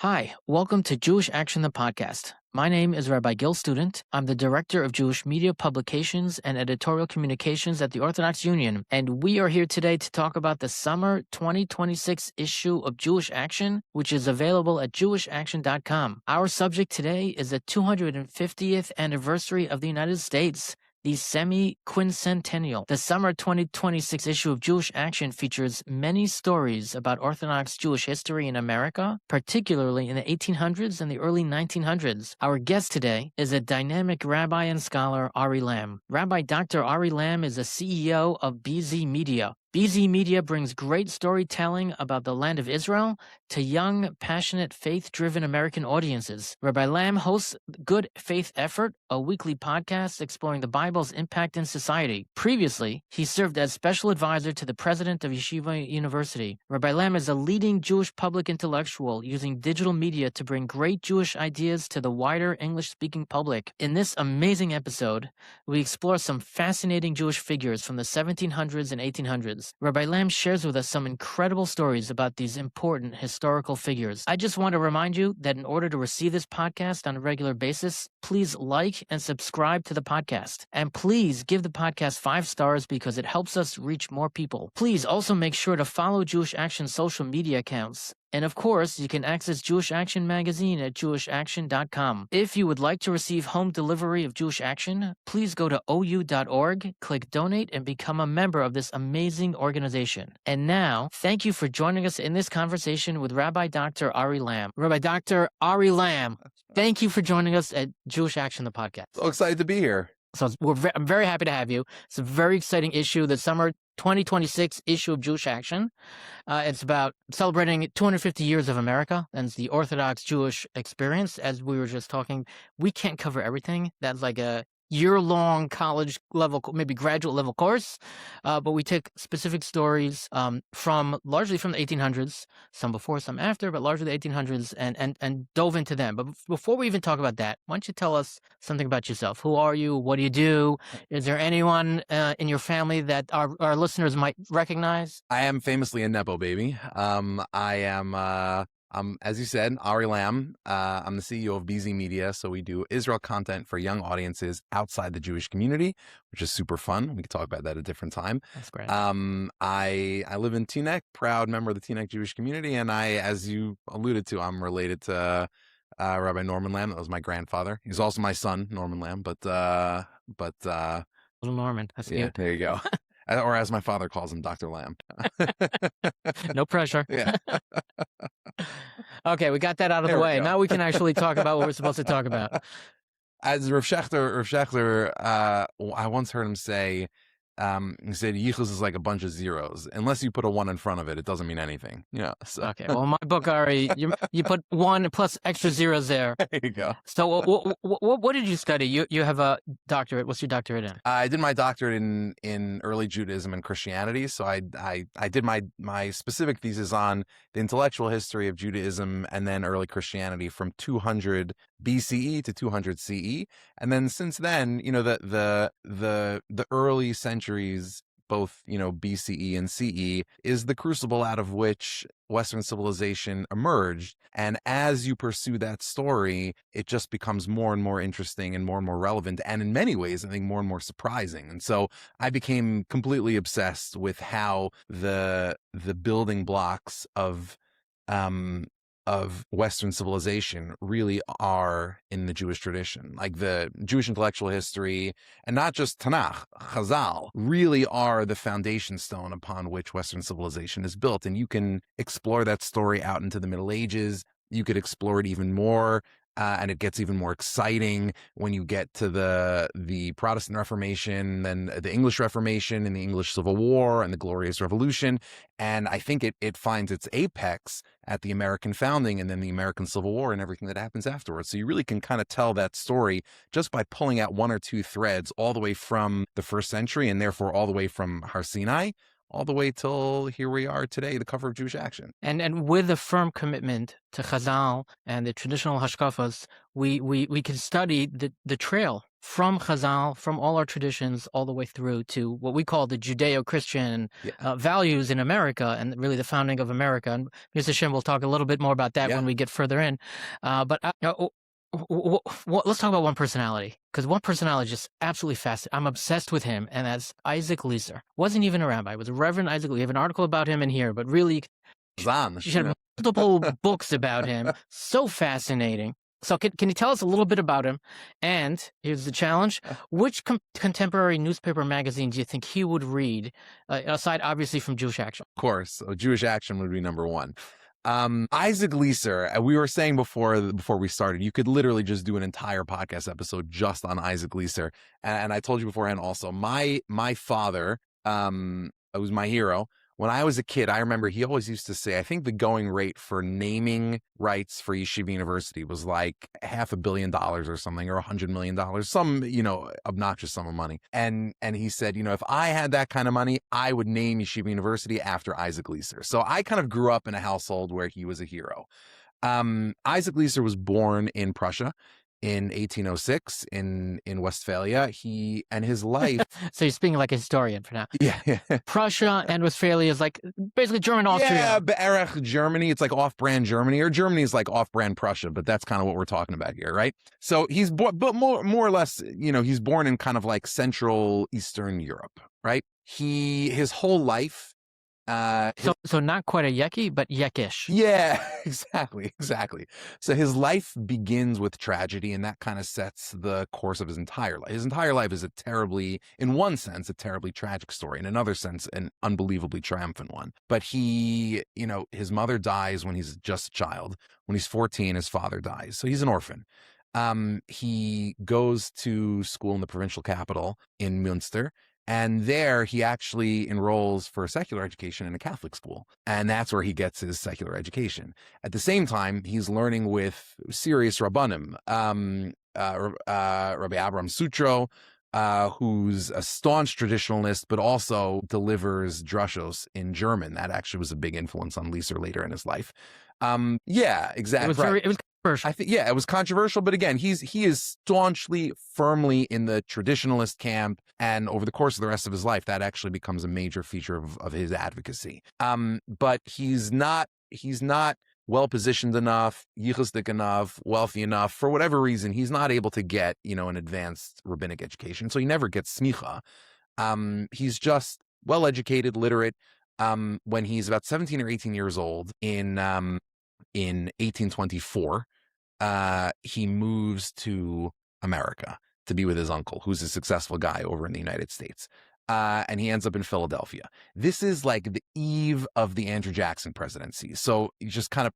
Hi, welcome to Jewish Action, the podcast. My name is Rabbi Gil Student. I'm the Director of Jewish Media Publications and Editorial Communications at the Orthodox Union, and we are here today to talk about the summer 2026 issue of Jewish Action, which is available at jewishaction.com. Our subject today is the 250th anniversary of the United States, the semi-quincentennial. The summer 2026 issue of Jewish Action features many stories about Orthodox Jewish history in America, particularly in the 1800s and the early 1900s. Our guest today is a dynamic rabbi and scholar, Ari Lamm. Rabbi Dr. Ari Lamm is the CEO of BZ Media. BZ Media brings great storytelling about the land of Israel to young, passionate, faith-driven American audiences. Rabbi Lamm hosts Good Faith Effort, a weekly podcast exploring the Bible's impact in society. Previously, he served as special advisor to the president of Yeshiva University. Rabbi Lamm is a leading Jewish public intellectual using digital media to bring great Jewish ideas to the wider English-speaking public. In this amazing episode, we explore some fascinating Jewish figures from the 1700s and 1800s. Rabbi Lamm shares with us some incredible stories about these important historical figures. I just want to remind you that in order to receive this podcast on a regular basis, please like and subscribe to the podcast. And please give the podcast 5 stars because it helps us reach more people. Please also make sure to follow Jewish Action's social media accounts. And of course, you can access Jewish Action magazine at jewishaction.com. If you would like to receive home delivery of Jewish Action, please go to ou.org, click donate, and become a member of this amazing organization. And now, thank you for joining us in this conversation with Rabbi Dr. Ari Lamm. Rabbi Dr. Ari Lamm, thank you for joining us at Jewish Action, the podcast. So excited to be here. So I'm very happy to have you. It's a very exciting issue, the summer 2026 issue of Jewish Action. It's about celebrating 250 years of America and it's the Orthodox Jewish experience. As we were just talking, we can't cover everything. That's like a year-long college level, maybe graduate level course, but we take specific stories largely from the 1800s, some before, some after, but largely the 1800s, and dove into them. But before we even talk about that, why don't you tell us something about yourself? Who are you? What do you do? Is there anyone in your family that our listeners might recognize? I am famously a Nepo baby. I am as you said, Ari Lamm. I'm the CEO of BZ Media, so we do Israel content for young audiences outside the Jewish community, which is super fun. We can talk about that at a different time. That's great. I live in Teaneck, proud member of the Teaneck Jewish community, and as you alluded to, I'm related to Rabbi Norman Lamm. That was my grandfather. He's also my son, Norman Lamm. But Little Norman. That's yeah, cute. there you go. Or as my father calls him, Dr. Lamm. No pressure. Yeah. Okay, we got that out of the way. Now we can actually talk about what we're supposed to talk about. As Rav Schechter, I once heard him say, he said, Yichus is like a bunch of zeros. Unless you put a 1 in front of it, it doesn't mean anything. Yeah. So. Okay. Well, in my book, Ari, you put 1 plus extra zeros there. There you go. So what did you study? You have a doctorate. What's your doctorate in? I did my doctorate in early Judaism and Christianity. So I did my specific thesis on the intellectual history of Judaism and then early Christianity from 200 BCE to 200 CE. And then since then, the early centuries, both, BCE and CE, is the crucible out of which Western civilization emerged. And as you pursue that story, it just becomes more and more interesting and more relevant. And in many ways, I think more and more surprising. And so I became completely obsessed with how the building blocks of Western civilization really are in the Jewish tradition. Like the Jewish intellectual history, and not just Tanakh, Chazal, really are the foundation stone upon which Western civilization is built. And you can explore that story out into the Middle Ages. You could explore it even more. And it gets even more exciting when you get to the Protestant Reformation, then the English Reformation and the English Civil War and the Glorious Revolution. And I think it finds its apex at the American founding and then the American Civil War and everything that happens afterwards. So you really can kind of tell that story just by pulling out 1 or 2 threads all the way from the first century and therefore all the way from Har Sinai all the way till here we are today, the cover of Jewish Action. And with a firm commitment to Chazal and the traditional hashkafas, we can study the trail from Chazal, from all our traditions, all the way through to what we call the Judeo-Christian values in America, and really the founding of America. And Mr. Hashem, we'll talk a little bit more about that when we get further in. Let's talk about one personality, because one personality is just absolutely fascinating. I'm obsessed with him, and that's Isaac Leeser. Wasn't even a rabbi. It was Reverend Isaac Leeser. We have an article about him in here, but really, you should have multiple books about him. So fascinating. So can you tell us a little bit about him? And here's the challenge. Which contemporary newspaper magazine do you think he would read, aside obviously from Jewish Action? Of course. So Jewish Action would be number one. Isaac Leeser, we were saying before we started, you could literally just do an entire podcast episode just on Isaac Leeser. And I told you beforehand also, my father, was my hero. When I was a kid, I remember he always used to say, I think the going rate for naming rights for Yeshiva University was like $500 million or something, or $100 million, some, obnoxious sum of money. And he said, if I had that kind of money, I would name Yeshiva University after Isaac Leeser. So I kind of grew up in a household where he was a hero. Isaac Leeser was born in Prussia in 1806 in Westphalia. He and his life. So you're speaking like a historian for now. Yeah. Prussia and Westphalia is like basically German Austria. Yeah, Be'erach Germany. It's like off-brand Germany, or Germany is like off-brand Prussia, but that's kind of what we're talking about here, right? So he's born, but more or less, he's born in kind of like Central Eastern Europe, right? His whole life. So not quite a Yeki, but Yekish. Yeah, exactly. So his life begins with tragedy, and that kind of sets the course of his entire life. His entire life is in one sense, a terribly tragic story. In another sense, an unbelievably triumphant one. But his mother dies when he's just a child. When he's 14, his father dies. So he's an orphan. He goes to school in the provincial capital in Münster. And there he actually enrolls for a secular education in a Catholic school. And that's where he gets his secular education. At the same time, he's learning with serious Rabbanim, Rabbi Abraham Sutro, who's a staunch traditionalist, but also delivers drushos in German. That actually was a big influence on Leeser later in his life. Yeah, exactly. It was controversial. I think, it was controversial, but again, he is staunchly, firmly in the traditionalist camp, and over the course of the rest of his life, that actually becomes a major feature of his advocacy. But he's not well-positioned enough, yichusdik enough, wealthy enough. For whatever reason, he's not able to get, an advanced rabbinic education, so he never gets smicha. He's just well-educated, literate. When he's about 17 or 18 years old, in 1824, he moves to America to be with his uncle, who's a successful guy over in the United States. And he ends up in Philadelphia. This is like the eve of the Andrew Jackson presidency. So you just kind of,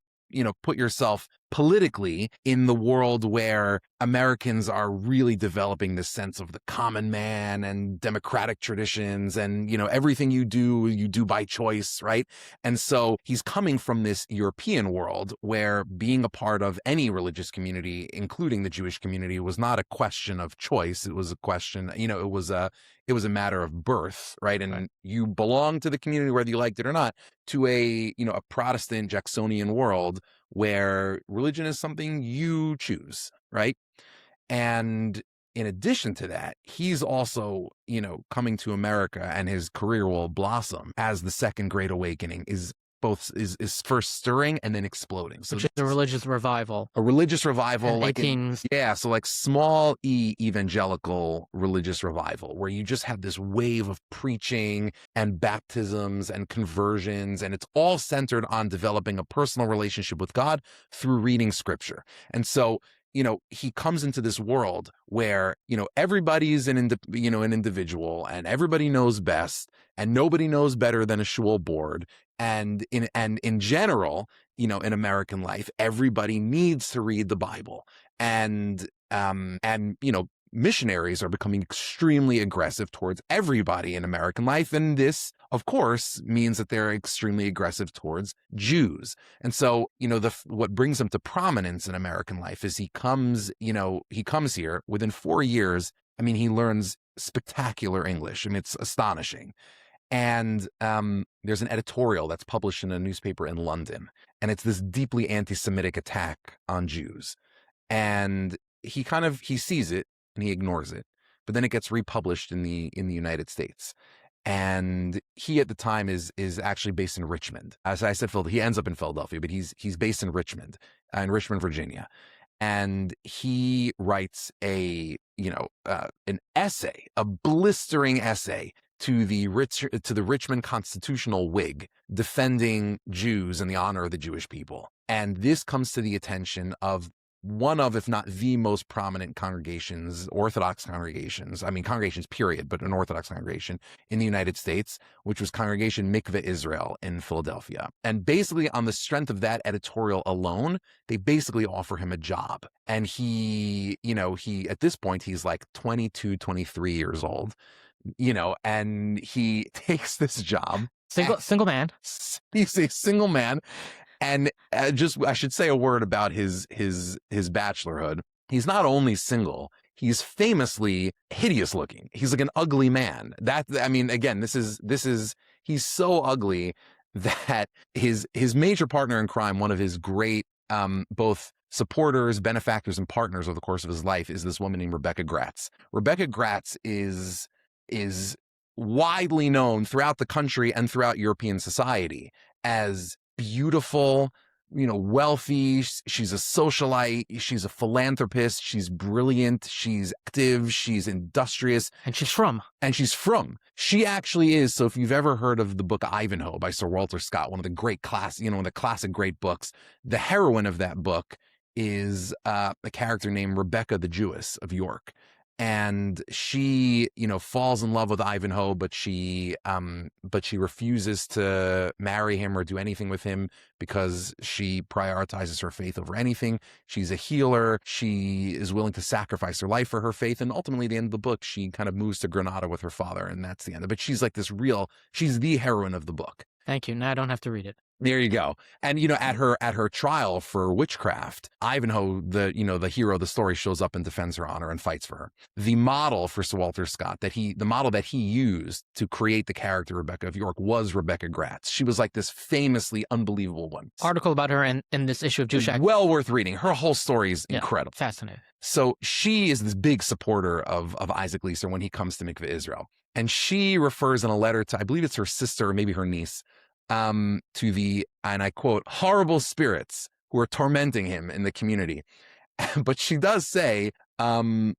put yourself politically in the world where Americans are really developing this sense of the common man and democratic traditions, and, everything you do by choice, right? And so he's coming from this European world where being a part of any religious community, including the Jewish community, was not a question of choice. It was a question, it was a matter of birth, right? And you belong to the community whether you liked it or not, to a Protestant Jacksonian world where religion is something you choose, right? And in addition to that, he's also, coming to America, and his career will blossom as the Second Great Awakening is first stirring and then exploding. So which is a religious revival. A religious revival, so like small e evangelical religious revival, where you just have this wave of preaching and baptisms and conversions, and it's all centered on developing a personal relationship with God through reading scripture. And so, he comes into this world where, everybody's an individual, and everybody knows best, and nobody knows better than a shul board. And in general, in American life, everybody needs to read the Bible. And missionaries are becoming extremely aggressive towards everybody in American life. And this, of course, means that they're extremely aggressive towards Jews. And so, what brings him to prominence in American life is he comes here within 4 years. I mean, he learns spectacular English, and it's astonishing. And there's an editorial that's published in a newspaper in London, and it's this deeply anti-Semitic attack on Jews. And he sees it and he ignores it, but then it gets republished in the United States. And he at the time is actually based in Richmond. As I said, he ends up in Philadelphia, but he's based in Richmond, Virginia. And he writes an essay, a blistering essay to the Richmond constitutional Whig, defending Jews and the honor of the Jewish people. And this comes to the attention of one of, if not the most prominent congregations, Orthodox congregations, congregations period, but an Orthodox congregation in the United States, which was Congregation Mikveh Israel in Philadelphia. And basically on the strength of that editorial alone, they basically offer him a job. And he at this point, he's like 22, 23 years old, and he takes this job. Single man. He's a single man. And I should say a word about his bachelorhood. He's not only single, he's famously hideous looking. He's like an ugly man. He's so ugly that his major partner in crime, one of his great both supporters, benefactors, and partners over the course of his life, is this woman named Rebecca Gratz. Rebecca Gratz is widely known throughout the country and throughout European society as beautiful, wealthy. She's a socialite. She's a philanthropist. She's brilliant. She's active. She's industrious. And she's from. She actually is. So if you've ever heard of the book Ivanhoe by Sir Walter Scott, one of the great one of the classic great books, the heroine of that book is a character named Rebecca the Jewess of York. And she, falls in love with Ivanhoe, but she refuses to marry him or do anything with him because she prioritizes her faith over anything. She's a healer. She is willing to sacrifice her life for her faith. And ultimately, at the end of the book, she kind of moves to Granada with her father, and that's the end of it. But she's like she's the heroine of the book. Thank you. Now I don't have to read it. There you go. And, at her trial for witchcraft, Ivanhoe, the hero of the story, shows up and defends her honor and fights for her. The model for Sir Walter Scott, the model that he used to create the character Rebecca of York was Rebecca Gratz. She was like this famously unbelievable one. Article about her in this issue of Jewish Action. Well worth reading. Her whole story is incredible. Fascinating. So she is this big supporter of Isaac Leeser when he comes to Mikveh Israel. And she refers in a letter to, I believe it's her sister or maybe her niece, to the, and I quote, horrible spirits who are tormenting him in the community. But she does say, she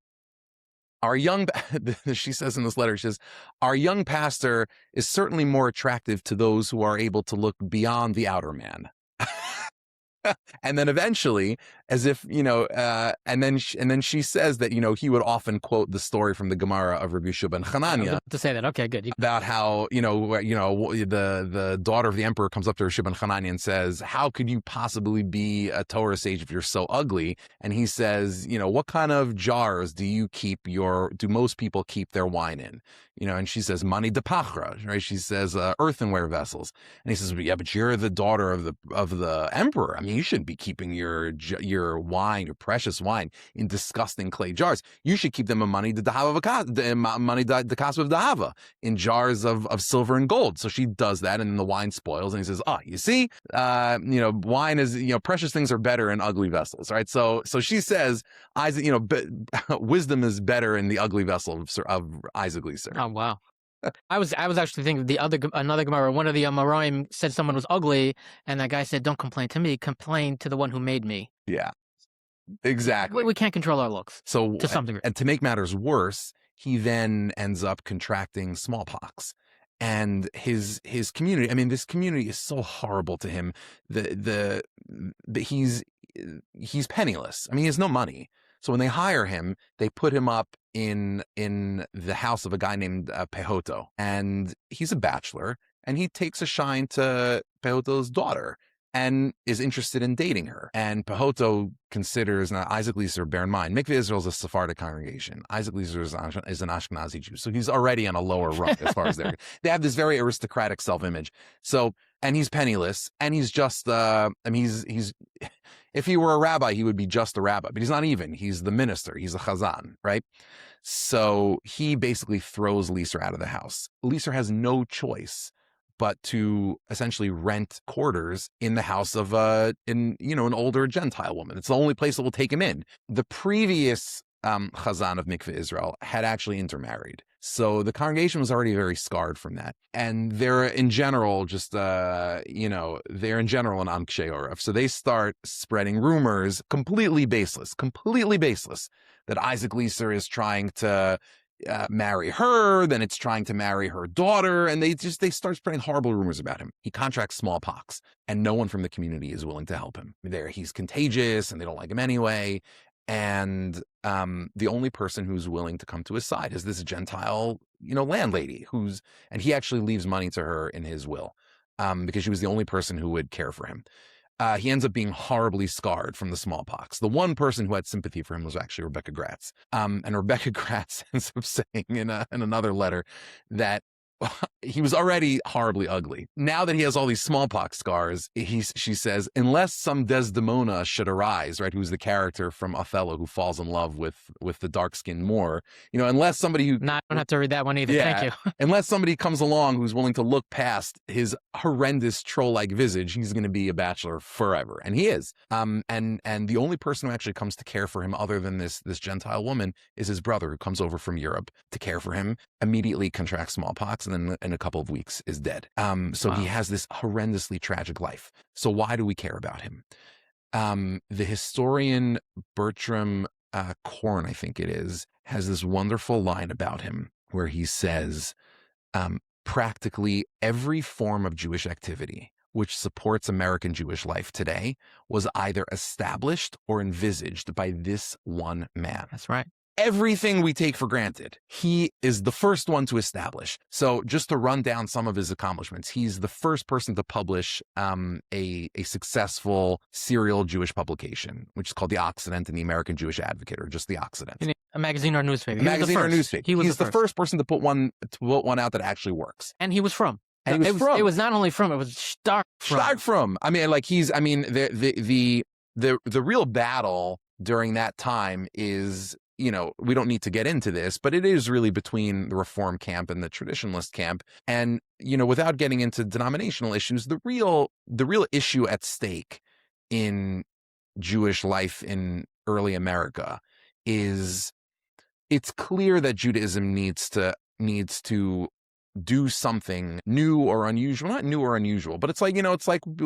says in this letter, she says, our young pastor is certainly more attractive to those who are able to look beyond the outer man. And then eventually, as if, and then she says that, he would often quote the story from the Gemara of Rabbi Shua ben Hanania. To say that, okay, good. About how, the daughter of the emperor comes up to Rabbi Shua ben Hanania and says, how could you possibly be a Torah sage if you're so ugly? And he says, what kind of jars do most people keep their wine in? And she says, mani de pachra, right? She says, earthenware vessels. And he says, yeah, but you're the daughter of the emperor. I mean, you shouldn't be keeping your wine, your precious wine, in disgusting clay jars. You should keep them in mani de dahava, in jars of silver and gold. So she does that, and then the wine spoils. And he says, you see, wine is, precious things are better in ugly vessels, right? So she says, Isaac, wisdom is better in the ugly vessel of Isaac Leeser. Oh, wow. I was actually thinking another Gemara. One of the Amoraim said someone was ugly, and that guy said, "Don't complain to me. Complain to the one who made me." Yeah, exactly. We can't control our looks. So to some degree, and to make matters worse, he then ends up contracting smallpox, and his community. I mean, this community is so horrible to him. He's penniless. I mean, he has no money. So when they hire him, they put him up in the house of a guy named Pehoto, and he's a bachelor, and he takes a shine to Pehoto's daughter and is interested in dating her. And Pehoto considers, now Isaac Leeser, bear in mind, Mikveh Israel is a Sephardic congregation. Isaac Leeser is an Ashkenazi Jew, so he's already on a lower rung as far as they have this very aristocratic self-image. So, and he's penniless, and he's just, If he were a rabbi, he would be just a rabbi, but he's not even. He's the minister. He's a chazzan, right? So he basically throws Leeser out of the house. Leeser has no choice but to essentially rent quarters in the house of an older Gentile woman. It's the only place that will take him in. The previous chazzan of Mikveh Israel had actually intermarried. So the congregation was already very scarred from that. And they're in general they're in general an Am Kshei Oref. So they start spreading rumors, completely baseless, that Isaac Leeser is trying to marry her, then it's trying to marry her daughter, and they start spreading horrible rumors about him. He contracts smallpox, and no one from the community is willing to help him. He's contagious, and they don't like him anyway. And the only person who's willing to come to his side is this Gentile, landlady and he actually leaves money to her in his will, because she was the only person who would care for him. He ends up being horribly scarred from the smallpox. The one person who had sympathy for him was actually Rebecca Gratz. And Rebecca Gratz ends up saying in another letter that he was already horribly ugly. Now that he has all these smallpox scars, she says, unless some Desdemona should arise, right, who's the character from Othello who falls in love with the dark-skinned Moor, unless somebody who... No, I don't have to read that one either, yeah, thank you. Unless somebody comes along who's willing to look past his horrendous troll-like visage, he's going to be a bachelor forever. And he is. And the only person who actually comes to care for him other than this Gentile woman is his brother, who comes over from Europe to care for him, immediately contracts smallpox, and then in a couple of weeks is dead. So wow. He has this horrendously tragic life. So why do we care about him? The historian Bertram Korn, I think it is, has this wonderful line about him where he says, practically every form of Jewish activity which supports American Jewish life today was either established or envisaged by this one man. That's right. Everything we take for granted, he is the first one to establish. So just to run down some of his accomplishments, he's the first person to publish a successful serial Jewish publication, which is called The Occident and the American Jewish Advocate, or just The Occident. A magazine or newspaper. He's the first person to put one out that actually works. And he was from. And it was not only from, it was stark from. I mean, the real battle during that time is, we don't need to get into this, but it is really between the Reform camp and the Traditionalist camp. And, without getting into denominational issues, the real issue at stake in Jewish life in early America is it's clear that Judaism needs to do something new or unusual, not new or unusual, but it's like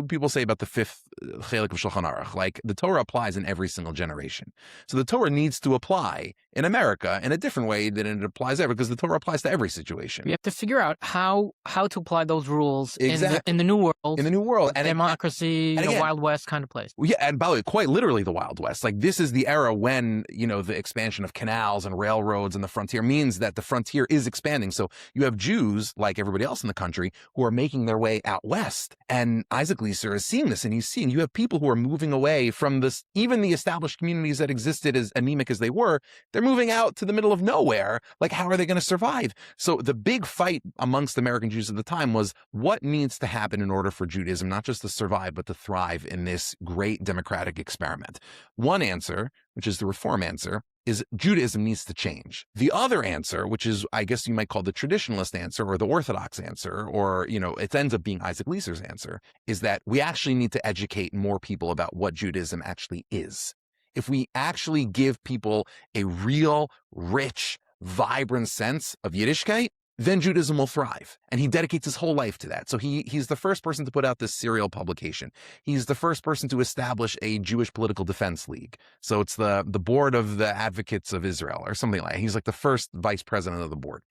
people say about the fifth chelik of Shulchan Aruch, like the Torah applies in every single generation. So the Torah needs to apply in America in a different way than it applies ever, because the Torah applies to every situation. We have to figure out how to apply those rules exactly. in the new world. In the new world. And democracy, again, Wild West kind of place. Yeah, and by the way, quite literally the Wild West. Like, this is the era when, the expansion of canals and railroads and the frontier means that the frontier is expanding. So you have Jews, like everybody else in the country, who are making their way out west. And Isaac Leeser is seeing this, and he's seeing you have people who are moving away from this, even the established communities that existed, as anemic as they were, they're moving out to the middle of nowhere. Like, how are they going to survive? So the big fight amongst American Jews at the time was what needs to happen in order for Judaism not just to survive, but to thrive in this great democratic experiment. One answer, which is the Reform answer, is Judaism needs to change. The other answer, which is, I guess you might call the traditionalist answer or the Orthodox answer, or, it ends up being Isaac Leeser's answer, is that we actually need to educate more people about what Judaism actually is. If we actually give people a real, rich, vibrant sense of Yiddishkeit, then Judaism will thrive. And he dedicates his whole life to that. So he's the first person to put out this serial publication. He's the first person to establish a Jewish Political Defense League. So it's the board of the advocates of Israel or something like that. He's like the first vice president of the board.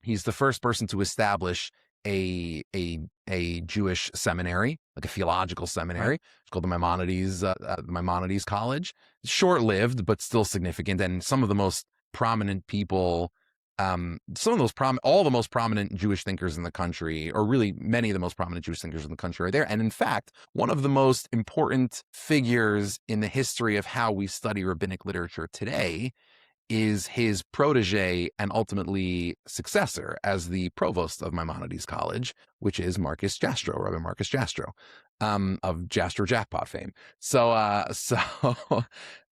He's the first person to establish a Jewish seminary, like a theological seminary. It's called the Maimonides College. Short-lived, but still significant. And some of the most prominent people, all the most prominent Jewish thinkers in the country, or really many of the most prominent Jewish thinkers in the country, are there. And in fact, one of the most important figures in the history of how we study rabbinic literature today is his protege and ultimately successor as the provost of Maimonides College, which is Marcus Jastrow, Rabbi Marcus Jastrow, of Jastrow Jackpot fame.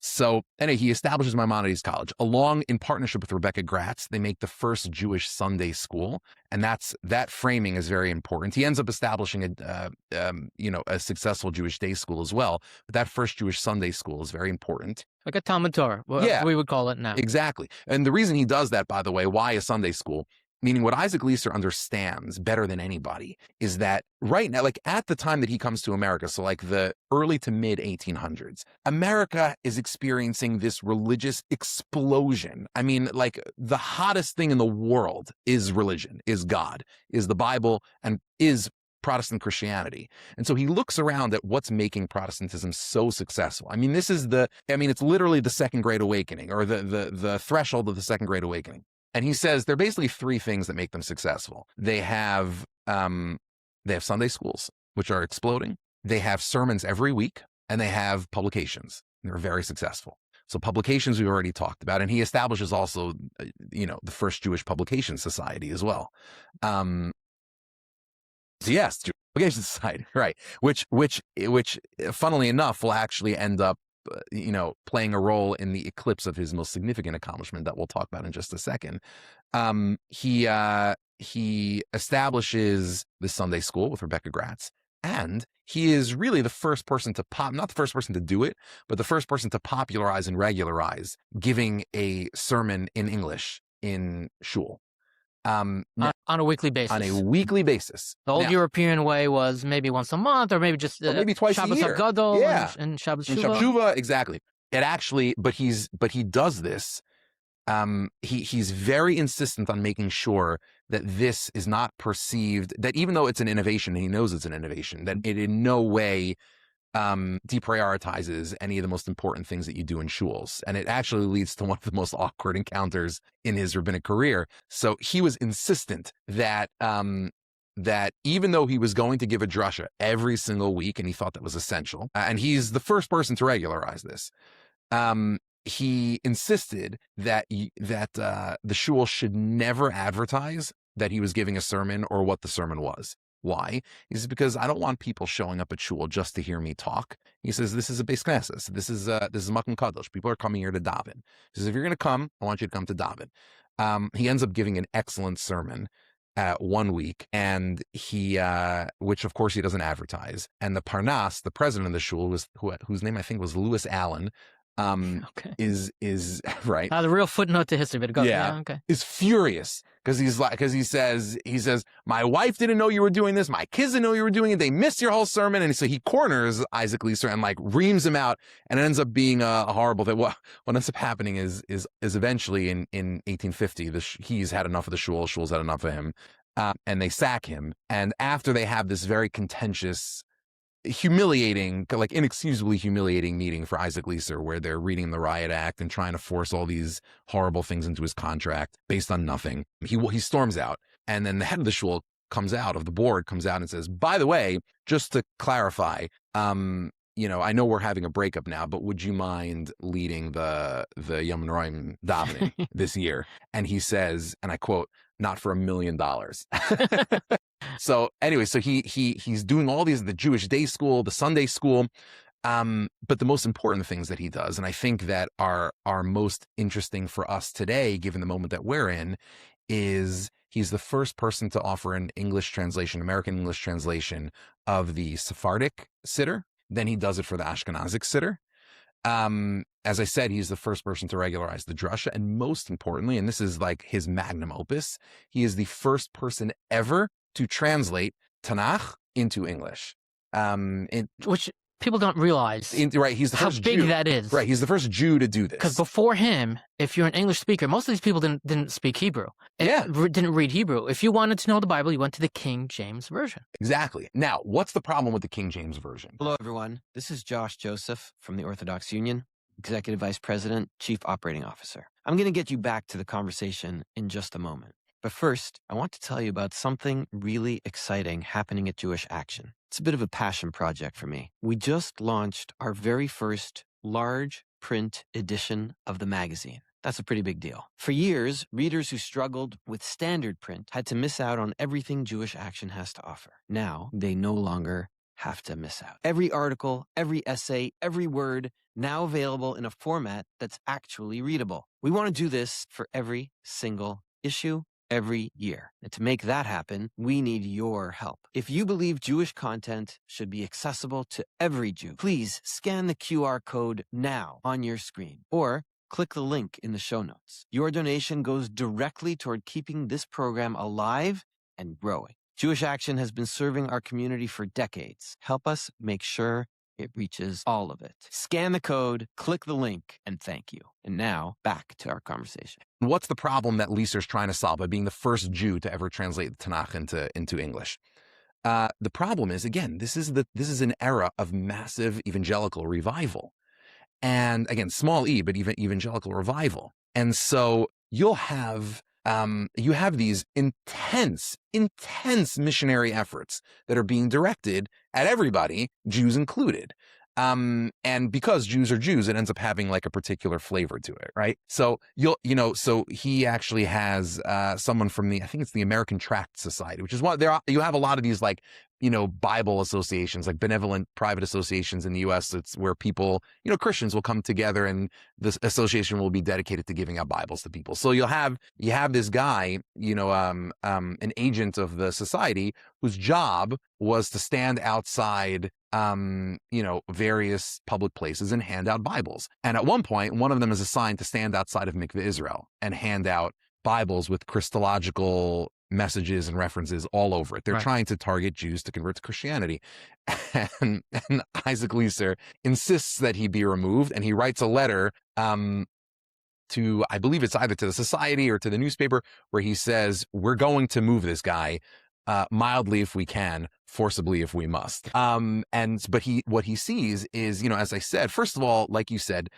So anyway, he establishes Maimonides College along in partnership with Rebecca Gratz. They make the first Jewish Sunday school, and that framing is very important. He ends up establishing a successful Jewish day school as well, but that first Jewish Sunday school is very important. Like a Talmud Torah, we would call it now. Exactly. And the reason he does that, by the way, why a Sunday school, meaning what Isaac Leeser understands better than anybody is that right now, like at the time that he comes to America, so like the early to mid 1800s, America is experiencing this religious explosion. I mean, like the hottest thing in the world is religion, is God, is the Bible, and is Protestant Christianity. And so he looks around at what's making Protestantism so successful. I mean, it's literally the Second Great Awakening, or the threshold of the Second Great Awakening. And he says there are basically three things that make them successful. They have Sunday schools, which are exploding. They have sermons every week, and they have publications. They're very successful. So publications we've already talked about, and he establishes also, the first Jewish Publication Society as well. So yes, Jewish Publication Society, right? Which, funnily enough, will actually end up playing a role in the eclipse of his most significant accomplishment that we'll talk about in just a second. He establishes the Sunday school with Rebecca Gratz, and he is really the first person to not the first person to do it, but the first person to popularize and regularize giving a sermon in English in shul. On a weekly basis. On a weekly basis. The old European way was maybe once a month, or maybe just maybe twice Shabbos a year. HaGadol and Shabbos Shuvah. Exactly. It actually, but he does this. He's very insistent on making sure that this is not perceived, that even though it's an innovation, and he knows it's an innovation, that it in no way deprioritizes any of the most important things that you do in shuls. And it actually leads to one of the most awkward encounters in his rabbinic career. So he was insistent that even though he was going to give a drasha every single week, and he thought that was essential, and he's the first person to regularize this, he insisted that the shul should never advertise that he was giving a sermon or what the sermon was. Why? He says, because I don't want people showing up at shul just to hear me talk. He says, this is a beis knesses. This is Makom Kadosh. People are coming here to daven. He says, if you're going to come, I want you to come to daven. He ends up giving an excellent sermon 1 week, and which of course he doesn't advertise. And the Parnas, the president of the shul, whose name I think was Lewis Allen, is right. The real footnote to history, but is furious because he says my wife didn't know you were doing this, my kids didn't know you were doing it, they missed your whole sermon, and so he corners Isaac Leeser and reams him out, and it ends up being a horrible thing. What ends up happening is eventually in 1850 he's had enough of the shul's had enough of him, and they sack him. And after they have this very contentious, humiliating, inexcusably humiliating meeting for Isaac Leeser, where they're reading the Riot Act and trying to force all these horrible things into his contract based on nothing, he storms out, and then the head of the shul of the board comes out and says, by the way, just to clarify, I know we're having a breakup now, but would you mind leading the Yom Noraim davening this year? And he says, and I quote, not for $1 million. So anyway, so he's doing all these, the Jewish day school, the Sunday school, but the most important things that he does, and I think that are most interesting for us today, given the moment that we're in, is he's the first person to offer an English translation, American English translation of the Sephardic Siddur. Then he does it for the Ashkenazic Siddur. As I said, he's the first person to regularize the drasha, and most importantly, and this is like his magnum opus, he is the first person ever to translate Tanakh into English. Which people don't realize. Right, he's the how first big Jew. that is. Right, he's the first Jew to do this. Because before him, if you're an English speaker, most of these people didn't speak Hebrew. Didn't read Hebrew. If you wanted to know the Bible, you went to the King James Version. Exactly. Now, what's the problem with the King James Version? Hello, everyone. This is Josh Joseph from the Orthodox Union, Executive Vice President, Chief Operating Officer. I'm going to get you back to the conversation in just a moment. But first, I want to tell you about something really exciting happening at Jewish Action. It's a bit of a passion project for me. We just launched our very first large print edition of the magazine. That's a pretty big deal. For years, readers who struggled with standard print had to miss out on everything Jewish Action has to offer. Now, they no longer have to miss out. Every article, every essay, every word, now available in a format that's actually readable. We want to do this for every single issue, every year. And to make that happen, we need your help. If you believe Jewish content should be accessible to every Jew, please scan the QR code now on your screen, or click the link in the show notes. Your donation goes directly toward keeping this program alive and growing. Jewish Action has been serving our community for decades. Help us make sure it reaches all of it. Scan the code, click the link, and thank you. And now, back to our conversation. What's the problem that Leeser's trying to solve by being the first Jew to ever translate the Tanakh into English? The problem is, again, this is an era of massive evangelical revival. And again, small e, but even evangelical revival. And so you have these intense missionary efforts that are being directed at everybody, Jews included. And because Jews are Jews, it ends up having like a particular flavor to it, right? So so he actually has someone from I think it's the American Tract Society, which is what you have a lot of these like, Bible associations, like benevolent private associations in the U.S. It's where people, Christians will come together, and this association will be dedicated to giving out Bibles to people. So you have this guy, an agent of the society whose job was to stand outside, various public places and hand out Bibles. And at one point, one of them is assigned to stand outside of Mikveh Israel and hand out Bibles with Christological messages and references all over it. They're trying to target Jews to convert to Christianity. And Isaac Leeser insists that he be removed, and he writes a letter to, I believe it's either to the society or to the newspaper, where he says, we're going to move this guy mildly if we can, forcibly if we must. But what he sees is, as I said, first of all, like you said,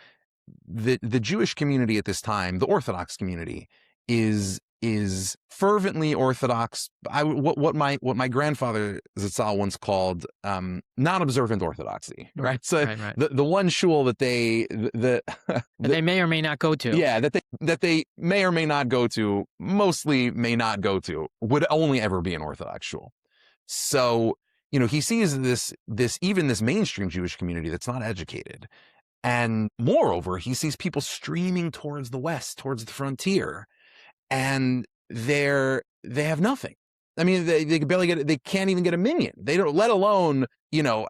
the Jewish community at this time, the Orthodox community, is fervently Orthodox. What my grandfather Zitzal once called non-observant Orthodoxy, right? So the one shul that they they may or may not go to, that they may or may not go to, mostly may not go to, would only ever be an Orthodox shul. So he sees this mainstream Jewish community that's not educated, and moreover, he sees people streaming towards the west, towards the frontier. And they have nothing. I mean, they can barely they can't even get a minyan. They don't, let alone,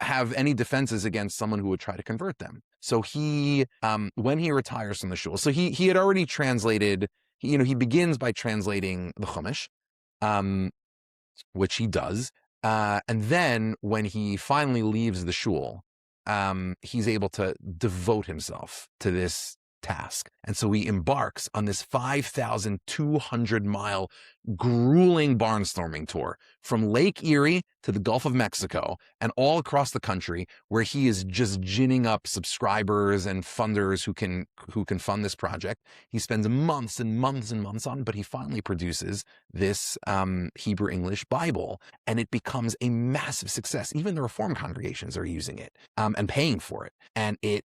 have any defenses against someone who would try to convert them. So he, when he retires from the shul, so he had already translated, he begins by translating the Chumash, which he does. And then when he finally leaves the shul, he's able to devote himself to this task. And so he embarks on this 5,200-mile grueling barnstorming tour from Lake Erie to the Gulf of Mexico and all across the country, where he is just ginning up subscribers and funders who can fund this project. He spends months and months and months on it, but he finally produces this Hebrew English Bible, and it becomes a massive success. Even the Reform congregations are using it and paying for it. And it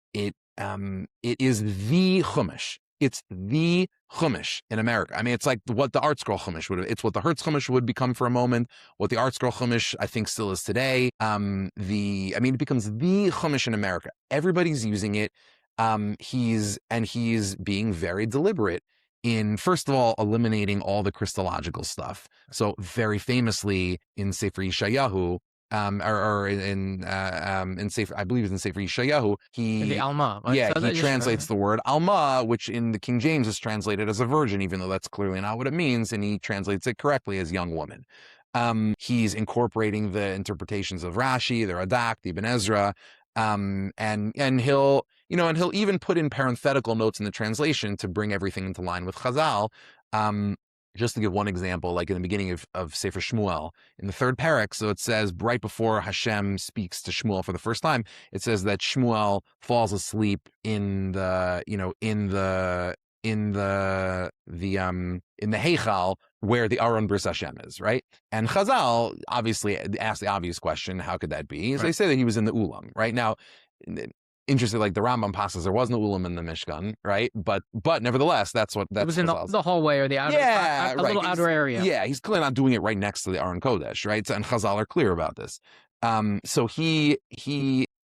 is the Chumash. It's the Chumash in America. I mean, it's like what the ArtScroll Chumash would have. It's what the Hertz Chumash would become for a moment. What the ArtScroll Chumash, I think, still is today. It becomes the Chumash in America. Everybody's using it. He's being very deliberate in, first of all, eliminating all the Christological stuff. So very famously in Sefer Yeshayahu, in Sefer, I believe it's in Sefer Yeshayahu, the Alma. Right? Yeah, he translates the word Alma, which in the King James is translated as a virgin, even though that's clearly not what it means, and he translates it correctly as young woman. He's incorporating the interpretations of Rashi, the Radak, the Ibn Ezra, and he'll even put in parenthetical notes in the translation to bring everything into line with Chazal. Just to give one example, like in the beginning of Sefer Shmuel, in the third parak, so it says right before Hashem speaks to Shmuel for the first time, it says that Shmuel falls asleep in the Heichal where the Aron Bris Hashem is, right? And Chazal obviously asked the obvious question, how could that be? They say that he was in the Ulam, right? Now, interesting, like the Rambam passes, there was no ulam in the Mishkan, right? But nevertheless, that's it was in the hallway or the outer, right. little outer area. Yeah, he's clearly not doing it right next to the Aron Kodesh, right? And Chazal are clear about this. So he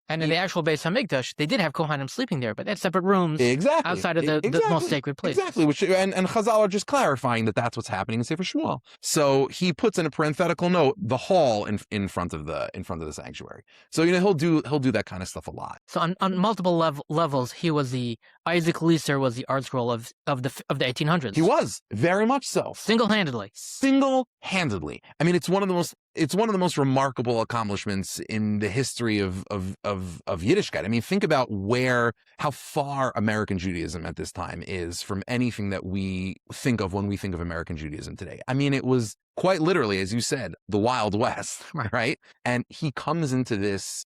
And in the actual Beis Hamikdash, they did have Kohanim sleeping there, but they had separate rooms outside of the most sacred place. Exactly, and Chazal are just clarifying that that's what's happening in Sefer Shmuel. So he puts in a parenthetical note the hall in front of the sanctuary. So he'll do that kind of stuff a lot. So on multiple levels, he was Isaac Leeser was the ArtScroll of the 1800s. He was very much so, single-handedly. I mean, it's one of the most remarkable accomplishments in the history of Yiddishkeit. I mean, think about how far American Judaism at this time is from anything that we think of when we think of American Judaism today. I mean, it was quite literally, as you said, the Wild West, right? And he comes into this,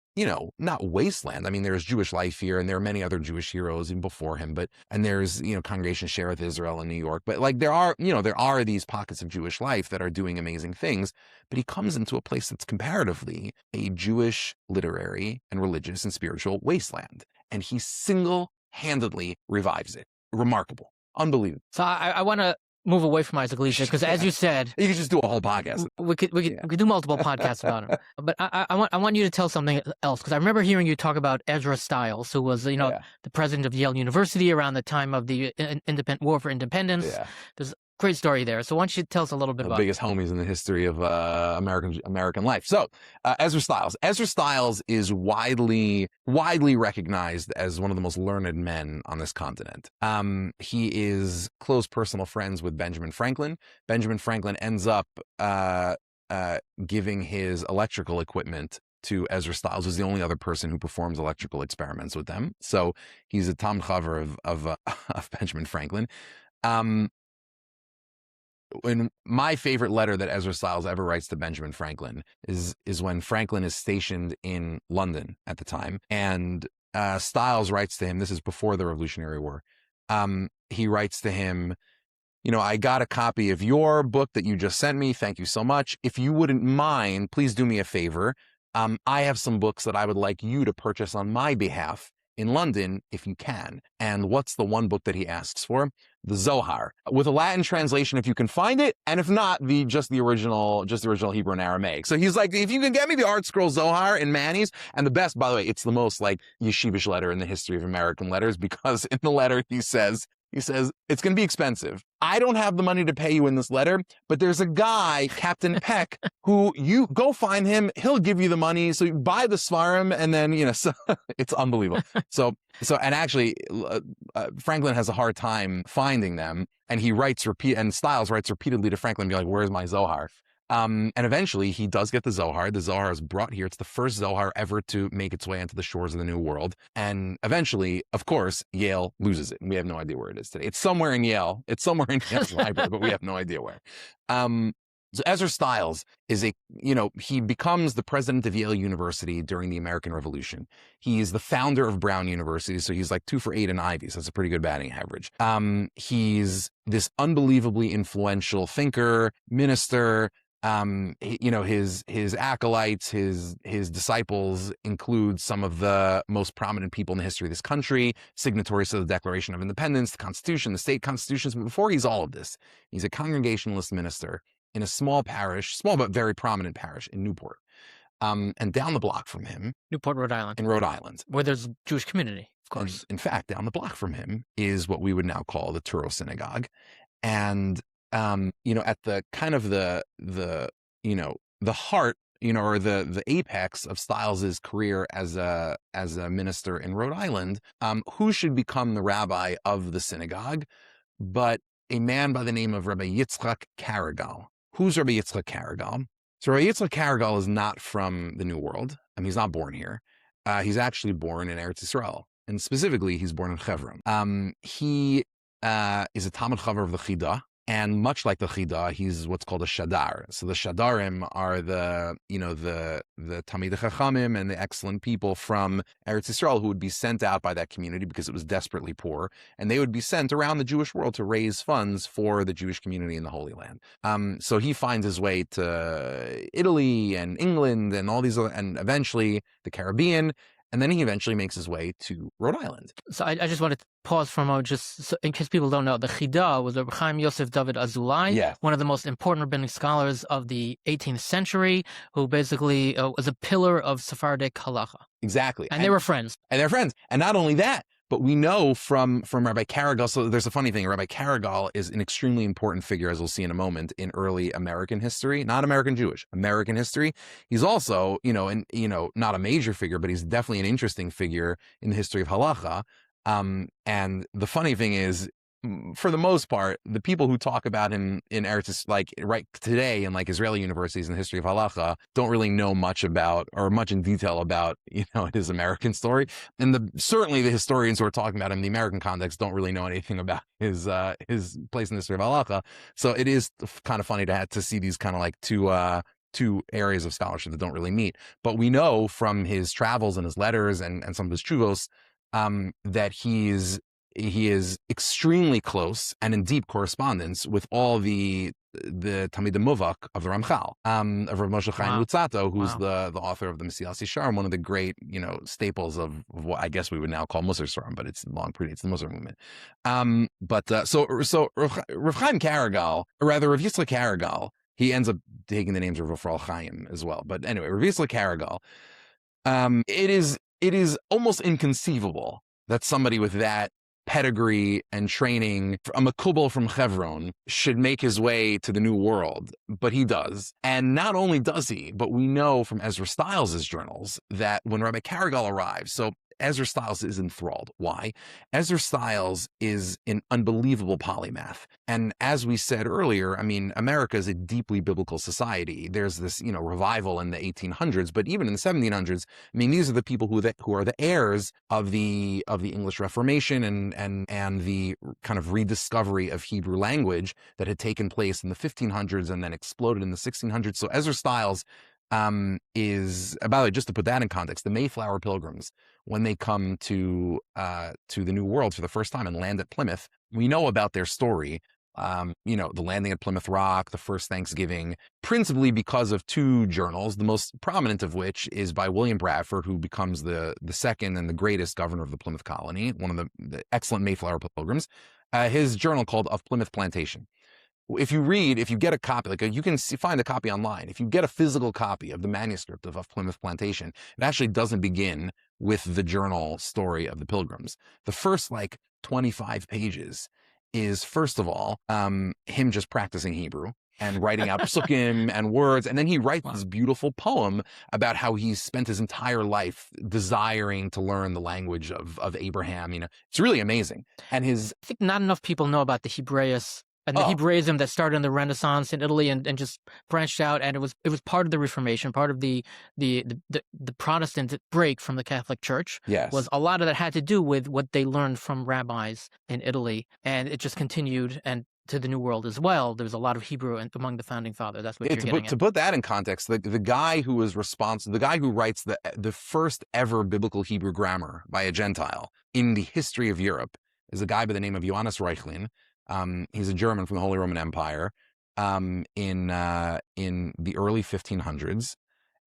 not wasteland. I mean, there's Jewish life here, and there are many other Jewish heroes even before him, and there's, Congregation Shereth Israel in New York, but like there are these pockets of Jewish life that are doing amazing things, but he comes into a place that's comparatively a Jewish literary and religious and spiritual wasteland, and he single-handedly revives it. Remarkable. Unbelievable. So I want to move away from Isaac Leeser because, as you said, you could just do a whole podcast. We could do multiple podcasts about him. But I want you to tell something else, because I remember hearing you talk about Ezra Stiles, who was the president of Yale University around the time of the War for Independence. Yeah. There's a great story there. So why don't you tell us a little bit about the biggest homies in the history of American life. So Ezra Stiles. Ezra Stiles is widely recognized as one of the most learned men on this continent. He is close personal friends with Benjamin Franklin. Benjamin Franklin ends up giving his electrical equipment to Ezra Stiles, who's the only other person who performs electrical experiments with them. So he's a Talmid Chaver of Benjamin Franklin. In my favorite letter that Ezra Stiles ever writes to Benjamin Franklin is when Franklin is stationed in London at the time, and Stiles writes to him. This is before the Revolutionary War. He writes to him, I got a copy of your book that you just sent me. Thank you so much. If you wouldn't mind, please do me a favor. I have some books that I would like you to purchase on my behalf in London, if you can. And what's the one book that he asks for? The Zohar, with a Latin translation if you can find it, and if not, just the original Hebrew and Aramaic. So he's like, if you can get me the ArtScroll Zohar in Manny's, and the best, by the way, it's the most like yeshivish letter in the history of American letters, because in the letter he says, it's going to be expensive. I don't have the money to pay you in this letter, but there's a guy, Captain Peck, who you go find him. He'll give you the money. So you buy the Svarim, and then, so it's unbelievable. So, and actually, Franklin has a hard time finding them, and Stiles writes repeatedly to Franklin, be like, where's my Zohar? And eventually he does get the Zohar. The Zohar is brought here. It's the first Zohar ever to make its way into the shores of the New World. And eventually, of course, Yale loses it. And we have no idea where it is today. It's somewhere in Yale. It's somewhere in Yale's library, but we have no idea where. So Ezra Stiles is he becomes the president of Yale University during the American Revolution. He's the founder of Brown University, so he's like 2 for 8 in Ivies. That's a pretty good batting average. He's this unbelievably influential thinker, minister. His acolytes, his disciples include some of the most prominent people in the history of this country, signatories to the Declaration of Independence, the Constitution, the state constitutions. But before he's all of this, he's a Congregationalist minister in a small but very prominent parish in Newport. And down the block from him, Newport, Rhode Island. In Rhode Island. Where there's a Jewish community, of course. And in fact, down the block from him is what we would now call the Turo Synagogue. And at the kind of the heart, or the apex of Stiles's career as a minister in Rhode Island, who should become the rabbi of the synagogue, but a man by the name of Rabbi Yitzchak Karigal. Who's Rabbi Yitzchak Karigal? So Rabbi Yitzchak Karigal is not from the New World. I mean, he's not born here. He's actually born in Eretz Yisrael, and specifically, he's born in Chevron. He is a Talmid Chaver of the Chidah. And much like the Chidah, he's what's called a Shadar. So the Shadarim are the Talmidei Chachamim and the excellent people from Eretz Yisrael who would be sent out by that community because it was desperately poor. And they would be sent around the Jewish world to raise funds for the Jewish community in the Holy Land. So he finds his way to Italy and England and all these other, and eventually the Caribbean. And then he eventually makes his way to Rhode Island. So I just want to pause for a moment, just so, in case people don't know. The Chida was Rabbi Chaim Yosef David Azulai, one of the most important rabbinic scholars of the 18th century, who basically was a pillar of Sephardic halacha. Exactly. And they were friends. And they're friends. And not only that, but we know from Rabbi Karigal, so there's a funny thing, Rabbi Karigal is an extremely important figure, as we'll see in a moment, in early American history, not American Jewish, American history. He's also, not a major figure, but he's definitely an interesting figure in the history of halacha. And the funny thing is, for the most part, the people who talk about him in Eretz, like right today in like Israeli universities in the history of halacha, don't really know much about or much in detail about, his American story. And certainly the historians who are talking about him in the American context don't really know anything about his place in the history of halacha. So it is kind of funny to see these kind of like two areas of scholarship that don't really meet. But we know from his travels and his letters and some of his chuvos that he is extremely close and in deep correspondence with all the Talmidei Muvak of the Ramchal, of Rav Moshe Chaim Luzzatto, who's the author of the Mesilas Yesharim, one of the great, staples of what I guess we would now call Musar Sfarim, but it's long predates the Musar movement. So Rav Chaim Karigal, or rather Rav Yitzchak Karigal, he ends up taking the names of Rav Chaim as well. But anyway, Rav Yitzchak Karigal, it is almost inconceivable that somebody with that pedigree and training, a mekubal from Chevron, should make his way to the New World, but he does. And not only does he, but we know from Ezra Stiles' journals that when Rabbi Karigal arrives, so Ezra Stiles is enthralled. Why? Ezra Stiles is an unbelievable polymath. And as we said earlier, America is a deeply biblical society. There's this, revival in the 1800s, but even in the 1700s, these are the people who are the heirs of the English Reformation and the kind of rediscovery of Hebrew language that had taken place in the 1500s and then exploded in the 1600s. So Ezra Stiles is, by the way, just to put that in context, the Mayflower Pilgrims, when they come to the New World for the first time and land at Plymouth, we know about their story. The landing at Plymouth Rock, the first Thanksgiving, principally because of two journals, the most prominent of which is by William Bradford, who becomes the second and the greatest governor of the Plymouth colony, one of the excellent Mayflower Pilgrims, his journal called Of Plymouth Plantation. If you get a copy, you can find a copy online. If you get a physical copy of the manuscript of Plymouth Plantation, it actually doesn't begin with the journal story of the Pilgrims. The first 25 pages is, first of all, him just practicing Hebrew and writing out psukim and words. And then he writes this beautiful poem about how he's spent his entire life desiring to learn the language of Abraham. It's really amazing. And I think not enough people know about the Hebraeus and the Hebraism that started in the Renaissance in Italy and just branched out, and it was part of the Reformation, part of the Protestant break from the Catholic Church. Yes. Was a lot of that had to do with what they learned from rabbis in Italy, and it just continued and to the New World as well. There was a lot of Hebrew among the founding fathers. That's what you're getting at. To put that in context, the guy who was responsible, the guy who writes the first ever biblical Hebrew grammar by a Gentile in the history of Europe is a guy by the name of Johannes Reuchlin. He's a German from the Holy Roman Empire in the early 1500s,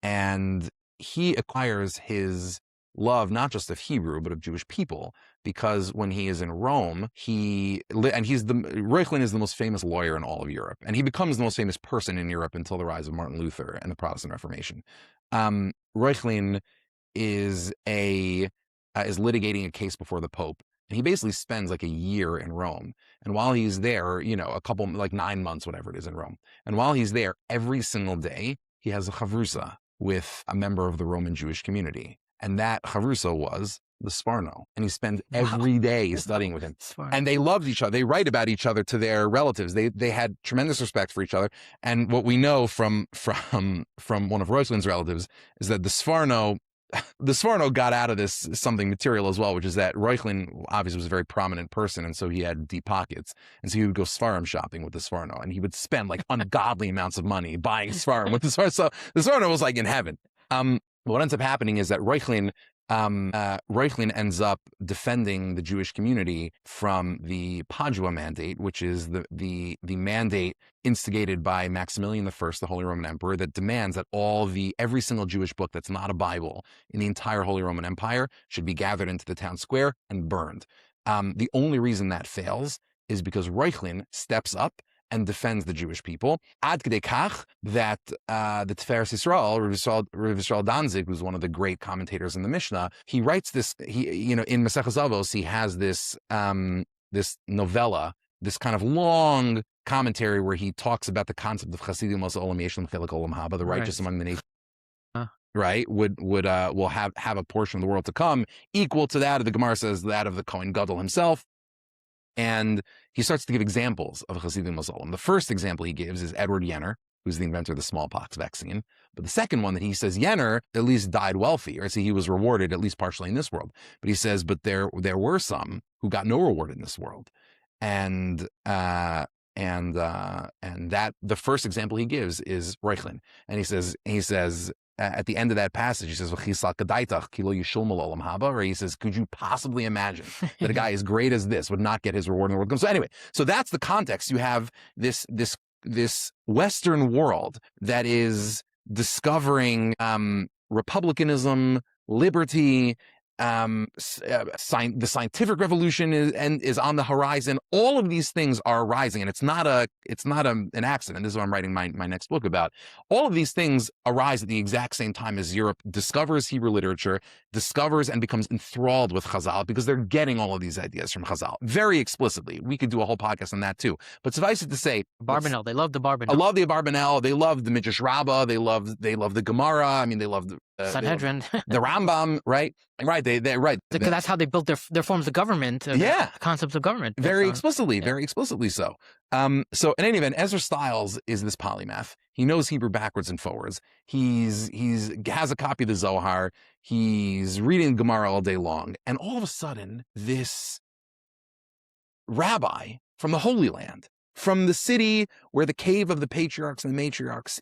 and he acquires his love not just of Hebrew but of Jewish people because when he is in Rome, Reuchlin is the most famous lawyer in all of Europe, and he becomes the most famous person in Europe until the rise of Martin Luther and the Protestant Reformation. Reuchlin is litigating a case before the Pope. And he basically spends a year in Rome. And while he's there, a couple, 9 months, whatever it is in Rome. And while he's there, every single day, he has a chavrusa with a member of the Roman Jewish community. And that chavrusa was the Sforno. And he spent every day studying with him. And they loved each other. They write about each other to their relatives. They had tremendous respect for each other. And what we know from one of Reuchlin's relatives is that the Sforno got out of this something material as well, which is that Reuchlin obviously was a very prominent person, and so he had deep pockets, and so he would go Sfarim shopping with the Sforno, and he would spend ungodly amounts of money buying Sfarim with the Sforno. So the Sforno was in heaven. What ends up happening is that Reuchlin Reuchlin ends up defending the Jewish community from the Padua Mandate, which is the mandate instigated by Maximilian I, the Holy Roman Emperor, that demands that every single Jewish book that's not a Bible in the entire Holy Roman Empire should be gathered into the town square and burned. The only reason that fails is because Reuchlin steps up and defends the Jewish people. Ad kedei kach that the Tiferes Yisrael, Rav Yisrael Danzig, who's one of the great commentators in the Mishnah, he writes this. In Maseches Avos, he has this this novella, this kind of long commentary where he talks about the concept of Chasidim Olam Yeshem Chelik Olam Haba, the righteous among the nations. Right, will have a portion of the world to come equal to that of the Gemara says that of the Kohen Gadol himself. And he starts to give examples of Chasidim Olam. The first example he gives is Edward Jenner, who's the inventor of the smallpox vaccine. But the second one that he says, Jenner at least died wealthy, or he was rewarded at least partially in this world. But he says, but there were some who got no reward in this world, and that the first example he gives is Reuchlin, and he says. At the end of that passage, he says, or he says, could you possibly imagine that a guy as great as this would not get his reward in the world? So anyway, so that's the context. You have this Western world that is discovering republicanism, liberty, the scientific revolution is on the horizon. All of these things are rising, and it's not an accident. This is what I'm writing my next book about. All of these things arise at the exact same time as Europe discovers Hebrew literature, discovers and becomes enthralled with Chazal, because they're getting all of these ideas from Chazal very explicitly. We could do a whole podcast on that too. But suffice it to say, Barbanel, they love the Barbanel. I love the Barbanel. They love the Midrash Rabbah. They love the Gemara. I mean, they love the Sanhedrin, the Rambam, right? They're right. Because that's how they built their forms of government. Concepts of government. Very explicitly so. So in any event, Ezra Stiles is this polymath. He knows Hebrew backwards and forwards. He's has a copy of the Zohar. He's reading Gemara all day long, and all of a sudden, this rabbi from the Holy Land, from the city where the cave of the patriarchs and the matriarchs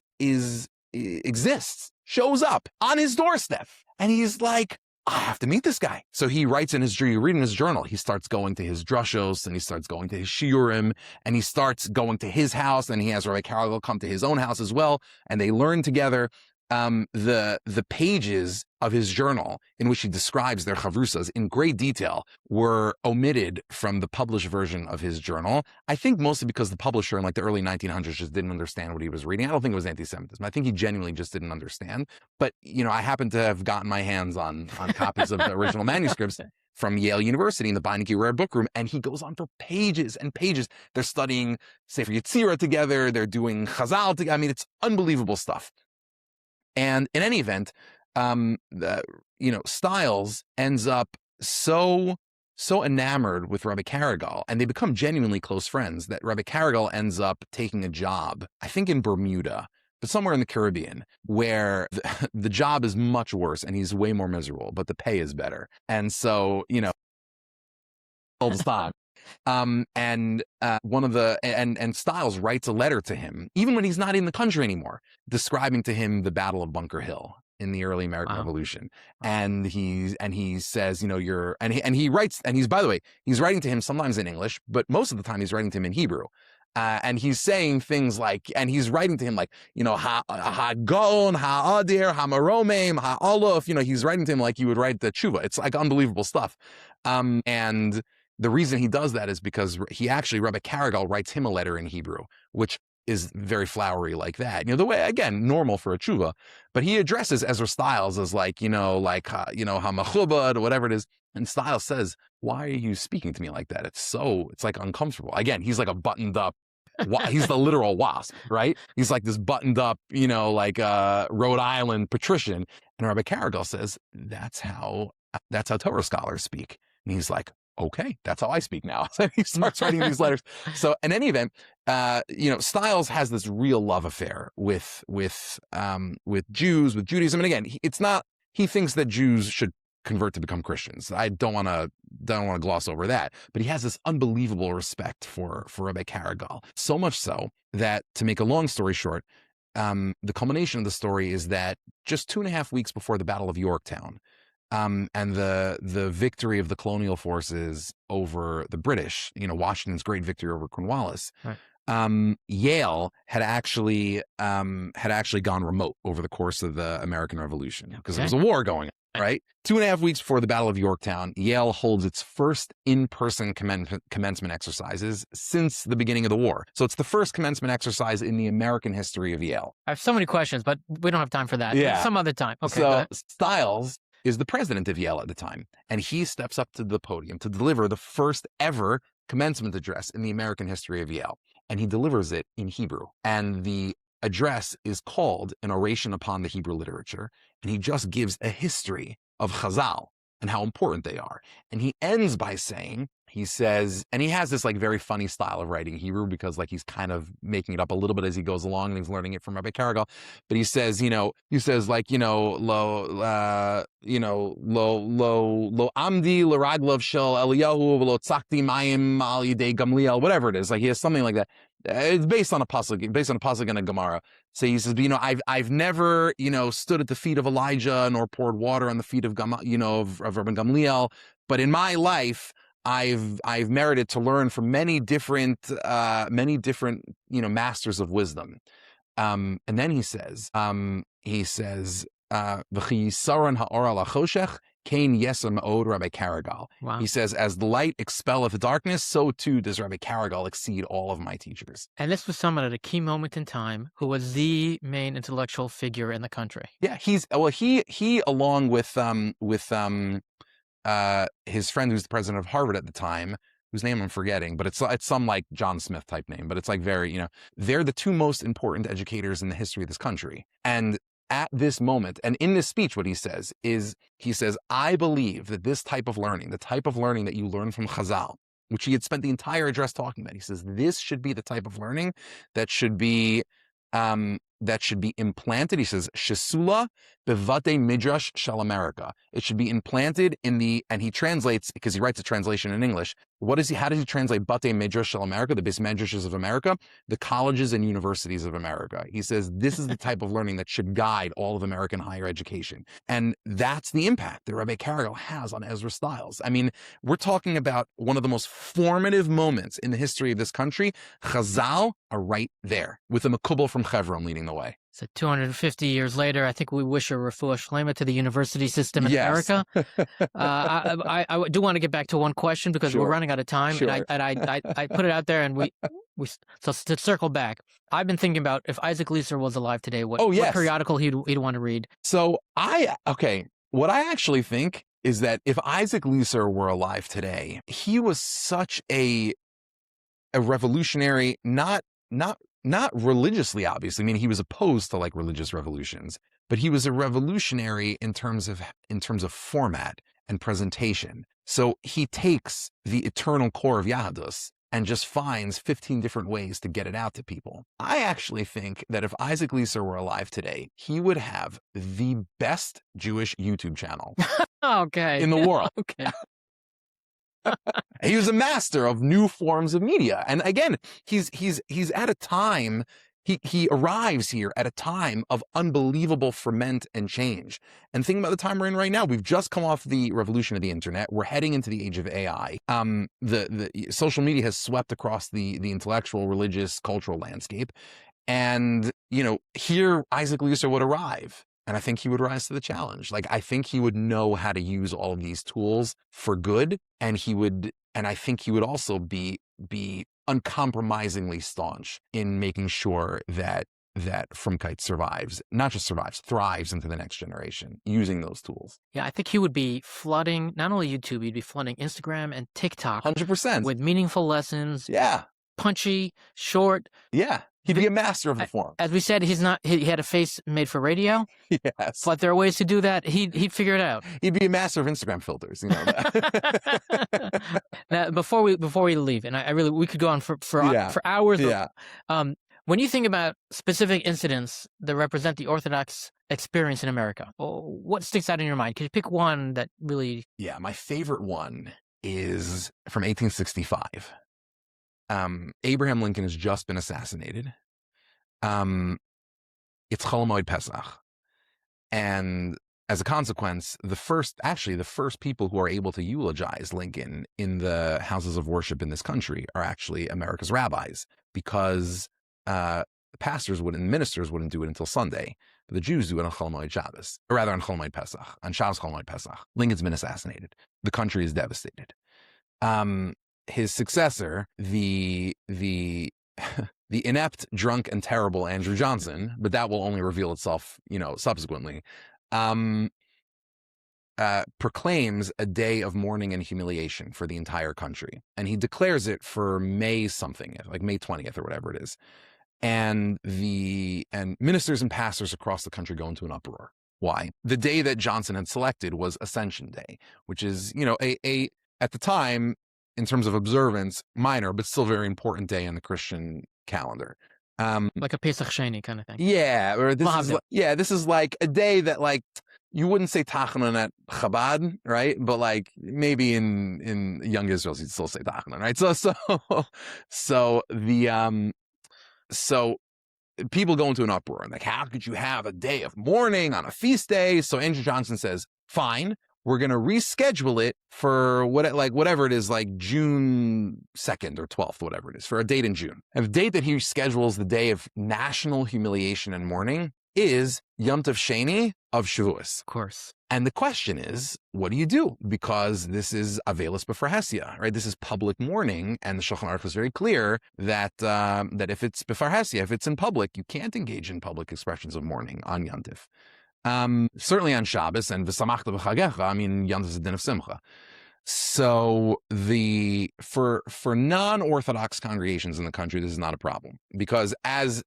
exists, shows up on his doorstep, and he's like, I have to meet this guy. So he writes in his journal, he starts going to his drushos, and he starts going to his shiurim, and he starts going to his house, and he has Rabbi Karigal come to his own house as well, and they learn together. The pages of his journal in which he describes their chavrusas in great detail were omitted from the published version of his journal. I think mostly because the publisher in like the early 1900s just didn't understand what he was reading. I don't think it was anti-Semitism. I think he genuinely just didn't understand. But, I happen to have gotten my hands on copies of the original manuscripts from Yale University in the Beinecke Rare Book Room, and he goes on for pages and pages. They're studying Sefer Yetzirah together. They're doing Chazal together. I mean, it's unbelievable stuff. And in any event, Stiles ends up so enamored with Rebecca Gratz, and they become genuinely close friends, that Rebecca Gratz ends up taking a job, I think in Bermuda, but somewhere in the Caribbean, where the job is much worse and he's way more miserable, but the pay is better. And so, stop. And Stiles writes a letter to him, even when he's not in the country anymore, describing to him the Battle of Bunker Hill in the early American Revolution. And he says, he writes, and he's writing to him sometimes in English, but most of the time he's writing to him in Hebrew. And he's saying things like, and he's writing to him like, ha-gon, ha-adir, ha-maromem, ha-olof, he's writing to him like you would write the tshuva. It's like unbelievable stuff. And the reason he does that is because Rebecca Gratz writes him a letter in Hebrew, which is very flowery like that. The way, again, normal for a tshuva, but he addresses Ezra Stiles as like, ha-mechubad, or whatever it is. And Stiles says, why are you speaking to me like that? It's like uncomfortable. Again, he's like a buttoned up, he's the literal wasp, right? He's like this buttoned up, Rhode Island patrician. And Rebecca Gratz says, that's how Torah scholars speak. And he's like, okay, that's how I speak now. So he starts writing these letters. So in any event, Stiles has this real love affair with Jews, with Judaism. And again, he thinks that Jews should convert to become Christians. I don't want to gloss over that, but he has this unbelievable respect for Rebecca Gratz. So much so that, to make a long story short, the culmination of the story is that just 2.5 weeks before the Battle of Yorktown, and the victory of the colonial forces over the British, Washington's great victory over Cornwallis. Right. Yale had actually gone remote over the course of the American Revolution because there was a war going on, right? 2.5 weeks before the Battle of Yorktown, Yale holds its first in-person commencement exercises since the beginning of the war. So it's the first commencement exercise in the American history of Yale. I have so many questions, but we don't have time for that. Yeah. Some other time. Okay. So Stiles is the president of Yale at the time, and he steps up to the podium to deliver the first ever commencement address in the American history of Yale. And he delivers it in Hebrew. And the address is called An Oration Upon the Hebrew Literature. And he just gives a history of Chazal and how important they are. And he ends by saying, he says, and he has this like very funny style of writing Hebrew because like he's kind of making it up a little bit as he goes along and he's learning it from Rebecca Gratz. But he says, lo amdi l'raglav shel Eliyahu v'lo tzakti mayim al yidei Gamliel, whatever it is. Like he has something like that. It's based on a pasuk in a Gemara. So he says, I've never, stood at the feet of Elijah nor poured water on the feet of of Rabbi Gamliel, but in my life, I've merited to learn from many different masters of wisdom. And then he says, V'chisaron ha'or alachoshech kain yesem od Rabbi Karigal. Wow. He says, as the light expelleth darkness, so too does Rabbi Karigal exceed all of my teachers. And this was someone at a key moment in time who was the main intellectual figure in the country. Yeah, he along with his friend who's the president of Harvard at the time, whose name I'm forgetting, but it's some like John Smith type name, but it's like very, they're the two most important educators in the history of this country. And at this moment, and in this speech, what he says, I believe that this type of learning, the type of learning that you learn from Chazal, which he had spent the entire address talking about, he says, this should be the type of learning that should be implanted. He says, Shesula bevate midrash shel America. It should be implanted and he translates, because he writes a translation in English. How does he translate bate midrash shel America, the base midrashes of America? The colleges and universities of America. He says, this is the type of learning that should guide all of American higher education. And that's the impact that Rebecca Gratz has on Ezra Stiles. I mean, we're talking about one of the most formative moments in the history of this country. Chazal are right there with a mekubal from Chevron leading the way. So 250 years later, I think we wish a refuah shlema to the university system in America. I do want to get back to one question because we're running out of time. Sure. And I put it out there, and so to circle back, I've been thinking about if Isaac Leeser was alive today, what periodical he'd want to read. So what I actually think is that if Isaac Leeser were alive today, he was such a revolutionary, not religiously, obviously. I mean, he was opposed to like religious revolutions, but he was a revolutionary in terms of format and presentation. So he takes the eternal core of Yahadus and just finds 15 different ways to get it out to people. I actually think that if Isaac Leeser were alive today, he would have the best Jewish YouTube channel in the world. Okay. He was a master of new forms of media. And again, he's at a time, he arrives here at a time of unbelievable ferment and change. And think about the time we're in right now. We've just come off the revolution of the internet. We're heading into the age of AI. The social media has swept across the intellectual, religious, cultural landscape. And, here Isaac Leeser would arrive. And I think he would rise to the challenge. Like, I think he would know how to use all of these tools for good. And I think he would also be uncompromisingly staunch in making sure that Frumkeit survives, not just survives, thrives into the next generation using those tools. Yeah, I think he would be flooding, not only YouTube, he'd be flooding Instagram and TikTok 100%. with meaningful lessons. Yeah. Punchy, short. Yeah. He'd be a master of the form. As we said, he had a face made for radio. Yes. But there are ways to do that. He'd figure it out. He'd be a master of Instagram filters, Now, before we leave, and we could go on for hours. Yeah. When you think about specific incidents that represent the Orthodox experience in America, what sticks out in your mind? Can you pick one that really... Yeah, my favorite one is from 1865. Abraham Lincoln has just been assassinated. It's Chol Hamoed Pesach. And as a consequence, the first people who are able to eulogize Lincoln in the houses of worship in this country are actually America's rabbis, because ministers wouldn't do it until Sunday. But the Jews do it on Chol Moed Shabbos, or rather on Chol Moed Pesach, on Shabbos Chol Moed Pesach. Lincoln's been assassinated. The country is devastated. His successor, the inept, drunk, and terrible Andrew Johnson, but that will only reveal itself, subsequently, proclaims a day of mourning and humiliation for the entire country. And he declares it for May something, like May 20th or whatever it is. And ministers and pastors across the country go into an uproar. Why? The day that Johnson had selected was Ascension Day, which is, a at the time, in terms of observance, minor, but still very important day in the Christian calendar. Like a Pesach Sheini kind of thing. Yeah, or this is like a day that, like, you wouldn't say Tachanun at Chabad, right? But like maybe in young Israel, you'd still say Tachanun, right? So people go into an uproar, like, how could you have a day of mourning on a feast day? So Andrew Johnson says, fine, we're going to reschedule it for whatever it is, like June 2nd or 12th, whatever it is, for a date in June. And the date that he schedules, the day of national humiliation and mourning, is Yom Tov Sheini of Shavuos. Of course. And the question is, what do you do? Because this is Avelis B'Farhesia, right? This is public mourning, and the Shulchan Aruch was very clear that if it's B'Farhesia, if it's in public, you can't engage in public expressions of mourning on Yom Tov. Certainly on Shabbos, and V'samachta b'chagecha, Yom Tov is a din of Simcha. So for non-Orthodox congregations in the country, this is not a problem, because as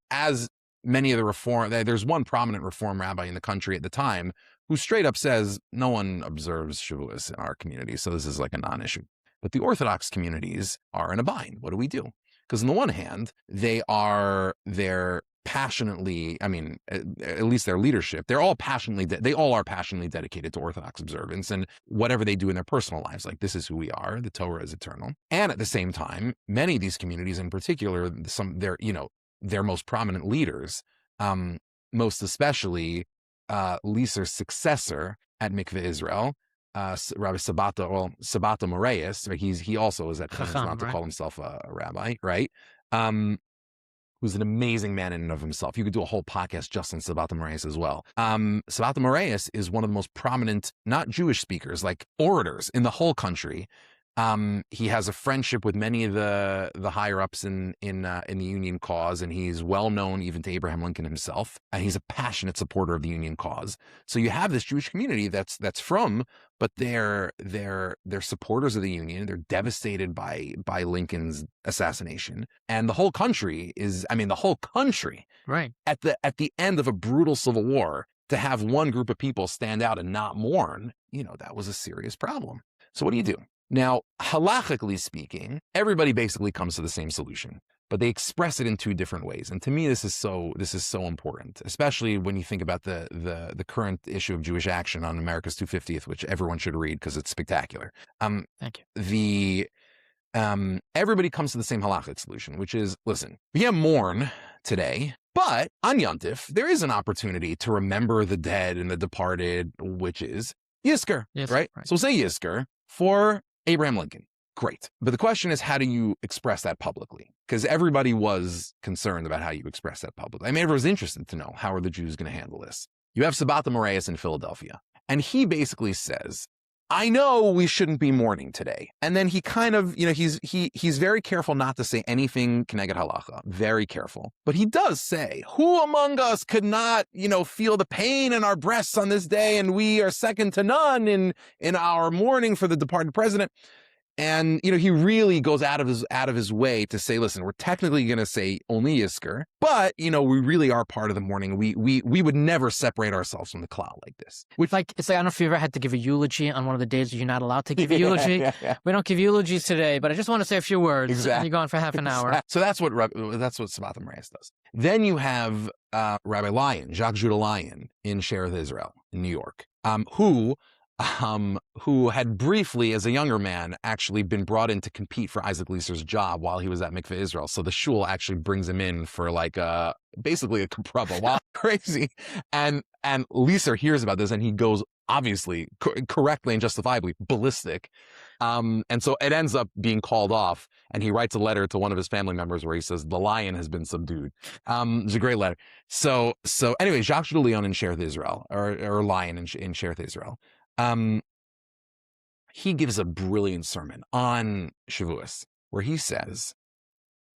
many of the there's one prominent Reform rabbi in the country at the time who straight up says no one observes Shavuos in our community, so this is like a non-issue. But the Orthodox communities are in a bind. What do we do? Because on the one hand, they're passionately, at least their leadership, they all are passionately dedicated to Orthodox observance and whatever they do in their personal lives. Like, this is who we are. The Torah is eternal. And at the same time, many of these communities, in particular, their most prominent leaders, most especially Leeser's successor at Mikveh Israel, Rabbi Sabata Moraes, he also is at pains not to call himself a rabbi, right? Who's an amazing man in and of himself. You could do a whole podcast just on Sabata Moraes as well. Sabata Moraes is one of the most prominent, not Jewish speakers, like orators in the whole country. He has a friendship with many of the higher ups in the Union cause, and he's well known even to Abraham Lincoln himself. And he's a passionate supporter of the Union cause. So you have this Jewish community that's from, but they're supporters of the Union. They're devastated by Lincoln's assassination, and the whole country right at the end of a brutal civil war, to have one group of people stand out and not mourn, that was a serious problem. So what do you do? Now, halachically speaking, everybody basically comes to the same solution, but they express it in two different ways. And to me, this is so important, especially when you think about the current issue of Jewish Action on America's 250th, which everyone should read because it's spectacular. Thank you. Everybody comes to the same halachic solution, which is, listen, we can't mourn today, but on Yom Tov, there is an opportunity to remember the dead and the departed, which is Yizkor, right? So we'll say Yizkor for Abraham Lincoln. Great. But the question is, how do you express that publicly? Because everybody was concerned about how you express that publicly. Everyone was interested to know, how are the Jews going to handle this? You have Sabata Moraes in Philadelphia, and he basically says, I know we shouldn't be mourning today. And then he kind of, he's very careful not to say anything Keneged Halacha, very careful. But he does say, who among us could not, feel the pain in our breasts on this day, and we are second to none in our mourning for the departed president. And, he really goes out of his way to say, listen, we're technically going to say only Yizkor, but, we really are part of the mourning. We would never separate ourselves from the cloud like this. It's like, I don't know if you ever had to give a eulogy on one of the days you're not allowed to give a eulogy. Yeah. We don't give eulogies today, but I just want to say a few words. Exactly. You're gone for half an hour. So that's what Sabata Moraes does. Then you have Rabbi Lyon, Jacques Judah Lyon in Shereth Israel in New York, who who had briefly, as a younger man, actually been brought in to compete for Isaac Leeser's job while he was at Mikveh Israel. So the shul actually brings him in for like basically a kapraba. Wow, crazy. And Leeser hears about this and he goes, obviously, correctly and justifiably, ballistic. And so it ends up being called off, and he writes a letter to one of his family members where he says, the lion has been subdued. It's a great letter. So anyway, Jacques de Leon in Shereth Israel, or Lion in Shereth Israel, he gives a brilliant sermon on Shavuos where he says,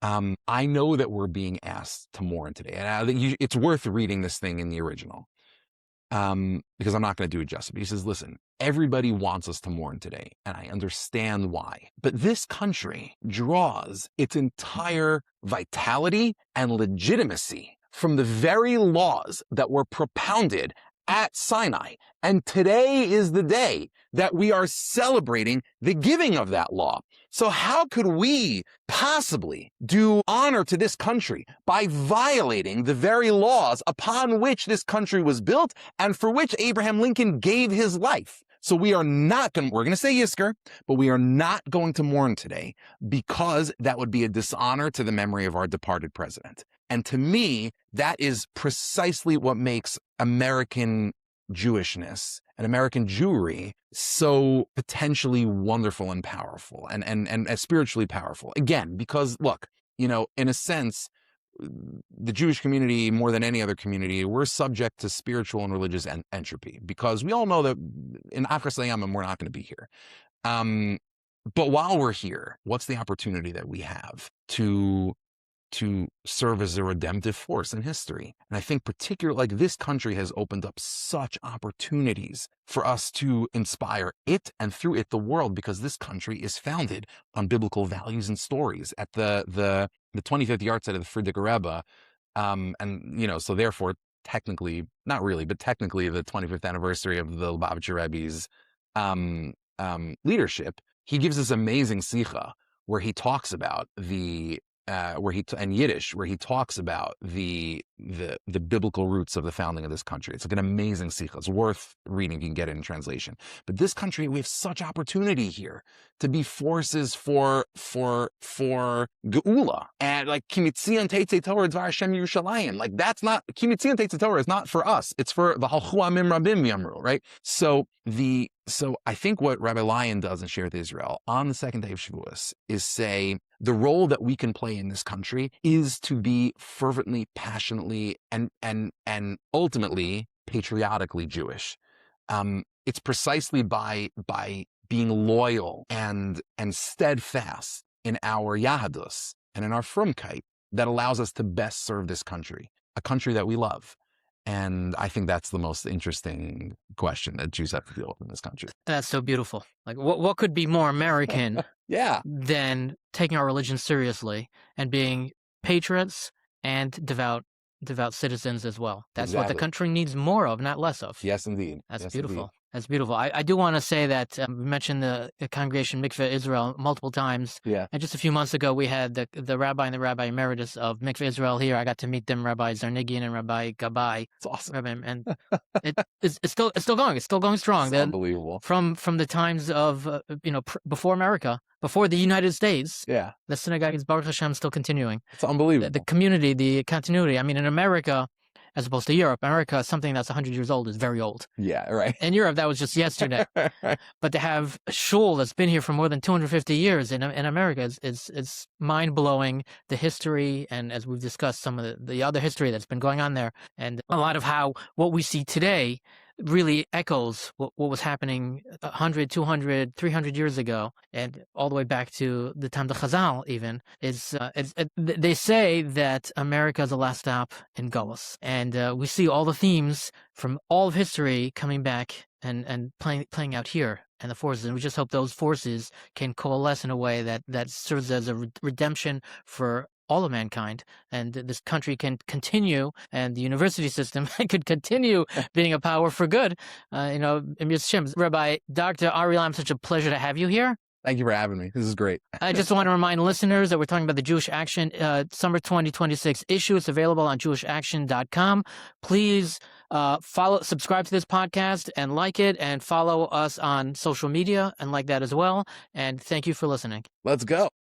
I know that we're being asked to mourn today, and I think it's worth reading this thing in the original. Because I'm not going to do it justice. But he says, listen, everybody wants us to mourn today, and I understand why. But this country draws its entire vitality and legitimacy from the very laws that were propounded at Sinai. And today is the day that we are celebrating the giving of that law. So how could we possibly do honor to this country by violating the very laws upon which this country was built and for which Abraham Lincoln gave his life? So we are not going to, we're going to say Yisker, but we are not going to mourn today because that would be a dishonor to the memory of our departed president. And to me, that is precisely what makes American Jewishness and American Jewry so potentially wonderful and powerful and spiritually powerful. Again, because look, in a sense, the Jewish community, more than any other community, we're subject to spiritual and religious entropy because we all know that in Achras Hayamim, we're not going to be here. But while we're here, what's the opportunity that we have to serve as a redemptive force in history? And I think particularly like this country has opened up such opportunities for us to inspire it and through it the world, because this country is founded on biblical values and stories. At the 25th yard site of the Frierdiker Rebbe, and so therefore technically, not really, but technically the 25th anniversary of the Lubavitcher Rebbe's leadership, he gives this amazing sicha where he talks about in Yiddish, where he talks about the biblical roots of the founding of this country. It's like an amazing sikha. It's worth reading. You can get it in translation. But this country, we have such opportunity here to be forces for geula, and like kimitzion teitze Torah dvar Hashem Yerushalayim. Like that's not kimitzion teitze Torah is not for us. It's for the halchu amim rabim yamru, right? So I think what Rabbi Lamm does in Shereth Israel on the second day of Shavuos is say the role that we can play in this country is to be fervently, passionately, and ultimately patriotically Jewish. It's precisely by being loyal and steadfast in our Yahadus and in our Frumkeit that allows us to best serve this country, a country that we love. And I think that's the most interesting question that Jews have to deal with in this country. That's so beautiful. Like, what could be more American than taking our religion seriously and being patriots and devout citizens as well? That's what the country needs more of, not less of. Yes, indeed. That's yes, beautiful. Indeed. That's beautiful. I do want to say that we mentioned the congregation Mikveh Israel multiple times. Yeah. And just a few months ago, we had the rabbi and the rabbi emeritus of Mikveh Israel here. I got to meet them, Rabbi Zarnigian and Rabbi Gabai. It's awesome. And it's still going. It's still going strong. It's unbelievable. From the times of before America, before the United States. Yeah. The synagogue is Baruch Hashem still continuing. It's unbelievable. The community, the continuity. I mean, in America, as opposed to Europe, America, something that's 100 years old is very old. Yeah, right. In Europe, that was just yesterday. But to have a shul that's been here for more than 250 years in America, it's mind-blowing, the history, and as we've discussed, some of the other history that's been going on there. And a lot of how what we see today really echoes what was happening 100, 200, 300 years ago, and all the way back to the time of the Chazal even, they say that America is the last stop in Gullus. And we see all the themes from all of history coming back and playing out here, and the forces. And we just hope those forces can coalesce in a way that serves as a redemption for all of mankind, and this country can continue, and the university system could continue being a power for good. Rabbi Dr. Ari Lamm, such a pleasure to have you here. Thank you for having me. This is great. I just want to remind listeners that we're talking about the Jewish Action Summer 2026 issue. It's available on jewishaction.com. Please subscribe to this podcast and like it, and follow us on social media and like that as well. And thank you for listening. Let's go.